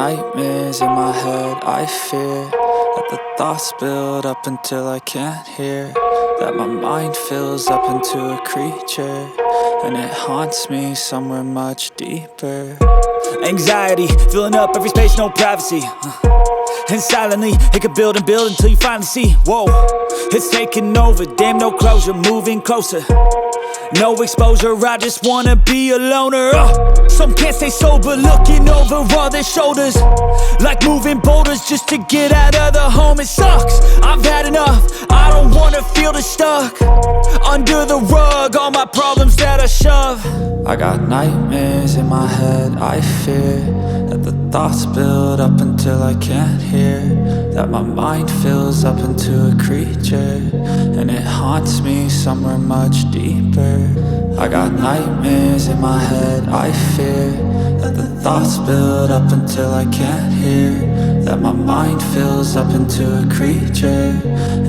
nightmares in my head, I fear that the thoughts build up until I can't hear, that my mind fills up into a creature, and it haunts me somewhere much deeper. Anxiety, filling up every space, no privacy. And silently, it could build and build until you finally see, whoa, it's taking over, damn no closure, moving closer. No exposure, I just wanna be a loner. Some can't stay sober, looking over all their shoulders, like moving boulders just to get out of the home. It sucks, I've had enough, I don't wanna feel the stuck under the rug, all my problems that I shove. I got nightmares in my head, I fear that the thoughts build up until I can't hear, that my mind fills up into a creature, and it haunts me somewhere much deeper. I got nightmares in my head, I fear that the thoughts build up until I can't hear, that my mind fills up into a creature,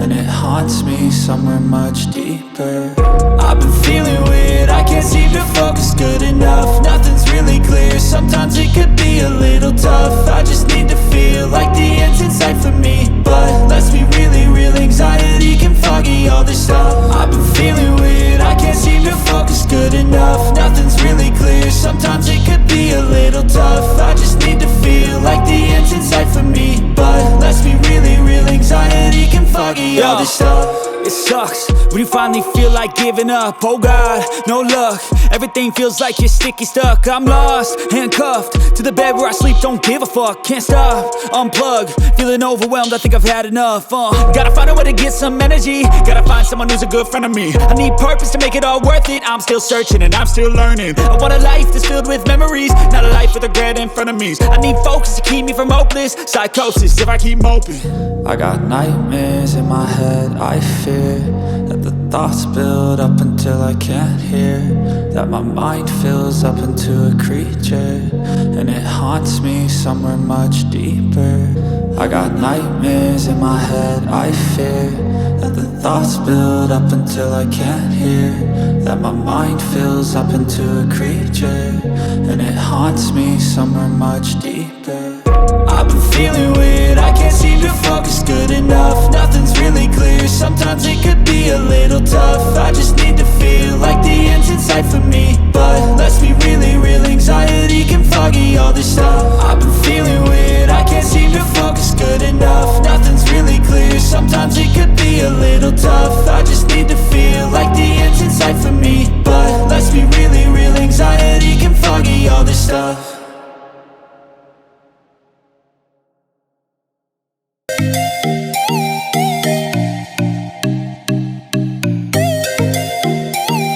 and it haunts me somewhere much deeper. I've been feeling weird, I can't seem to focus good enough. Nothing's really clear, sometimes it could be a little tough. I just need to feel like the end's in sight for me, but let's be really real, anxiety can foggy all this stuff. I've been feeling weird, I can't seem to focus good enough. Nothing's really clear, sometimes it could be a little tough. I just need to feel like the end's in sight for me, but let's be really real, anxiety can foggy all this stuff. It sucks when you finally feel like giving up. Oh God, no luck, everything feels like you're sticky stuck. I'm lost, handcuffed to the bed where I sleep, don't give a fuck. Can't stop, unplug, feeling overwhelmed, I think I've had enough. Gotta find a way to get some energy, gotta find someone who's a good friend of me. I need purpose to make it all worth it, I'm still searching and I'm still learning. I want a life that's filled with memories, not a life with regret and frenemies. I need focus to keep me from hopeless psychosis if I keep moping. I got nightmares in my head, I fear that the thoughts build up until I can't hear, that my mind fills up into a creature, and it haunts me somewhere much deeper. I got nightmares in my head, I fear that the thoughts build up until I can't hear, that my mind fills up into a creature, and it haunts me somewhere much deeper. I've been feeling weird, I can't seem to focus good enough. Nothing's really clear, sometimes it could be a little tough. I just need